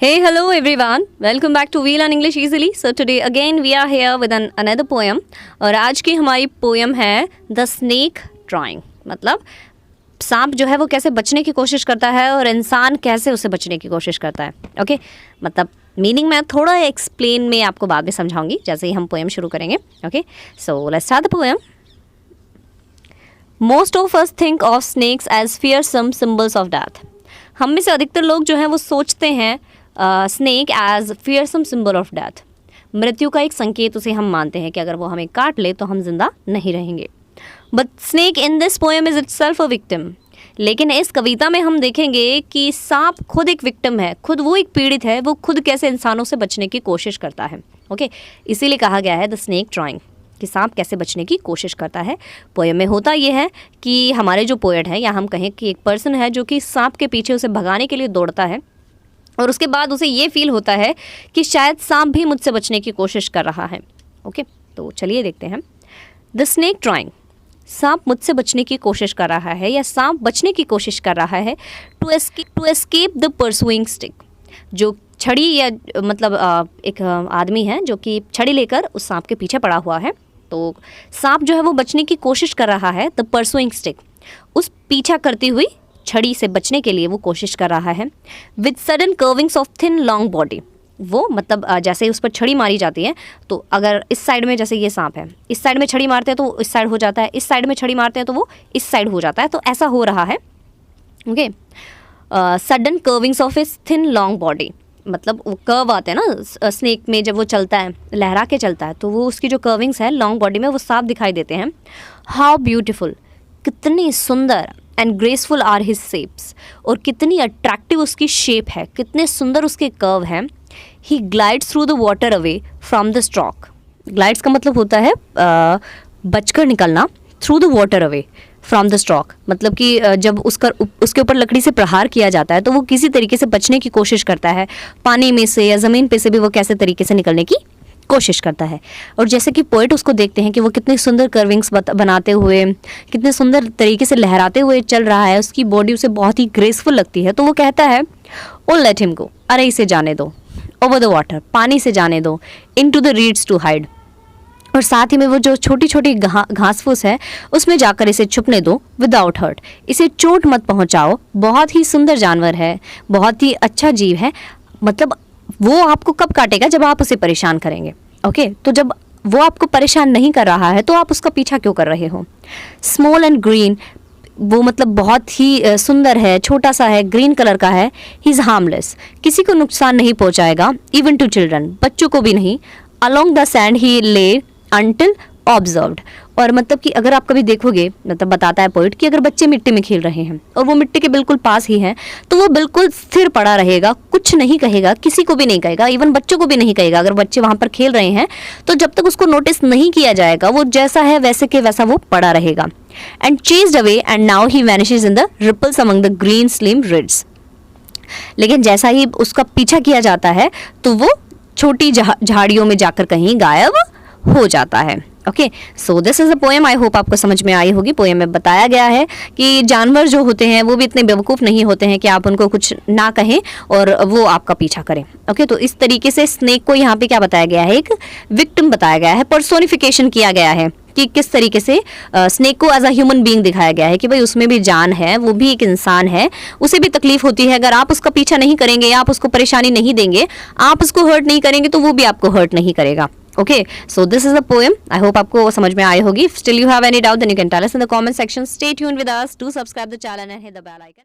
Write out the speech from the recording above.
Hey, hello everyone. Welcome back to We Learn English Easily. So today again we are here with another poem. और आज की हमारी poem है the snake drawing. मतलब सांप जो है वो कैसे बचने की कोशिश करता है और इंसान कैसे उसे बचने की कोशिश करता है। ओके, मतलब मीनिंग मैं थोड़ा एक्सप्लेन में आपको बाद में समझाऊंगी जैसे ही हम पोएम शुरू करेंगे। Okay, so let's start the poem. Most of us think of snakes as fearsome symbols of death. हम में से अधिकतर लोग जो हैं वो सोचते हैं snake as fearsome symbol of death. मृत्यु का एक संकेत उसे हम मानते हैं कि अगर वो हमें काट ले तो हम जिंदा नहीं रहेंगे। But snake in this poem is itself a victim. लेकिन इस कविता में हम देखेंगे कि सांप खुद एक विक्टिम है, खुद वो एक पीड़ित है, वो खुद कैसे इंसानों से बचने की कोशिश करता है। ओके, इसीलिए कहा गया है द स्नेक ड्राइंग कि सांप कैसे बचने की कोशिश करता है। पोएम में होता ये है कि हमारे जो पोएट है या हम कहें कि एक पर्सन है जो कि सांप के पीछे उसे भगाने के लिए दौड़ता है और उसके बाद उसे ये फील होता है कि शायद सांप भी मुझसे बचने की कोशिश कर रहा है। ओके, तो चलिए देखते हैं द स्नेक ड्राइंग। सांप मुझसे बचने की कोशिश कर रहा है या सांप बचने की कोशिश कर रहा है to escape the pursuing stick. जो छड़ी या मतलब एक आदमी है जो कि छड़ी लेकर उस सांप के पीछे पड़ा हुआ है। तो सांप जो है वो बचने की कोशिश कर रहा है द परसुइंग स्टिक, उस पीछा करती हुई छड़ी से बचने के लिए वो कोशिश कर रहा है। With sudden curvings of thin long body, वो मतलब जैसे उस पर छड़ी मारी जाती है तो अगर इस साइड में जैसे ये सांप है, इस साइड में छड़ी मारते हैं तो इस साइड हो जाता है, इस साइड में छड़ी मारते हैं तो वो इस साइड हो जाता है। तो ऐसा हो रहा है। ओके, सडन कर्विंग्स ऑफ इस थिन लॉन्ग बॉडी, मतलब वो कर्व आते हैं ना स्नेक में, जब वो चलता है लहरा के चलता है तो वो उसकी जो कर्विंग्स है लॉन्ग बॉडी में वो साफ दिखाई देते हैं। हाउ ब्यूटिफुल, कितनी सुंदर, and graceful are his shapes, और कितनी अट्रैक्टिव उसकी शेप है, कितने सुंदर उसके कर्व हैं। He glides through the water away from the stroke. Glides का मतलब होता है बचकर निकलना, through the water away from the stroke, मतलब कि जब उसके ऊपर लकड़ी से प्रहार किया जाता है तो वो किसी तरीके से बचने की कोशिश करता है, पानी में से या ज़मीन पे से भी वो कैसे तरीके से निकलने की कोशिश करता है। और जैसे कि पोएट उसको देखते हैं कि वो कितनी सुंदर कर्विंग्स बनाते हुए, कितने सुंदर तरीके से लहराते हुए चल रहा है, उसकी बॉडी उसे बहुत ही ग्रेसफुल लगती है। तो वो कहता है ओ लेट हिम गो, अरे इसे जाने दो, ओवर द वाटर, पानी से जाने दो, into the reeds to hide, और साथ ही में वो जो छोटी छोटी घास फूस है उसमें जाकर इसे छुपने दो, विदाउट हर्ट, इसे चोट मत पहुंचाओ, बहुत ही सुंदर जानवर है, बहुत ही अच्छा जीव है। मतलब वो आपको कब काटेगा, जब आप उसे परेशान करेंगे। ओके, तो जब वो आपको परेशान नहीं कर रहा है तो आप उसका पीछा क्यों कर रहे हो। स्मॉल एंड ग्रीन, वो मतलब बहुत ही सुंदर है, छोटा सा है, ग्रीन कलर का है। ही इज़ हार्मलेस, किसी को नुकसान नहीं पहुंचाएगा, इवन टू चिल्ड्रन, बच्चों को भी नहीं। अलोंग द सैंड ही ले अनटिल ऑब्जर्व्ड, और मतलब कि अगर आप कभी देखोगे, मतलब बताता है पोइट कि अगर बच्चे मिट्टी में खेल रहे हैं और वो मिट्टी के बिल्कुल पास ही हैं तो वो बिल्कुल स्थिर पड़ा रहेगा, कुछ नहीं कहेगा, किसी को भी नहीं कहेगा, इवन बच्चों को भी नहीं कहेगा। अगर बच्चे वहां पर खेल रहे हैं तो जब तक उसको नोटिस नहीं किया जाएगा वो जैसा है वैसे के वैसा वो पड़ा रहेगा। And chased away and now he vanishes in the ripples among the green slim reeds. लेकिन जैसा ही उसका पीछा किया जाता है तो वो छोटी झाड़ियों में जाकर कहीं गायब हो जाता है। Okay, so this is a poem. I hope आपको समझ में आई होगी। पोएम में बताया गया है कि जानवर जो होते हैं वो भी इतने बेवकूफ़ नहीं होते हैं कि आप उनको कुछ ना कहें और वो आपका पीछा करें। ओके, तो इस तरीके से स्नेक को यहाँ पे क्या बताया गया है, एक विक्टिम बताया गया है, पर्सोनिफिकेशन किया गया है कि किस तरीके से स्नेक को एज अ ह्यूमन बीइंग दिखाया गया है कि भाई उसमें भी जान है, वो भी एक इंसान है, उसे भी तकलीफ होती है। अगर आप उसका पीछा नहीं करेंगे, आप उसको परेशानी नहीं देंगे, आप उसको हर्ट नहीं करेंगे तो वो भी आपको हर्ट नहीं करेगा। Okay, so this is a poem. I hope आपको समझ में आई होगी। Still you have any doubt then you can tell us in the comment section. Stay tuned with us, do subscribe the channel and hit the bell icon.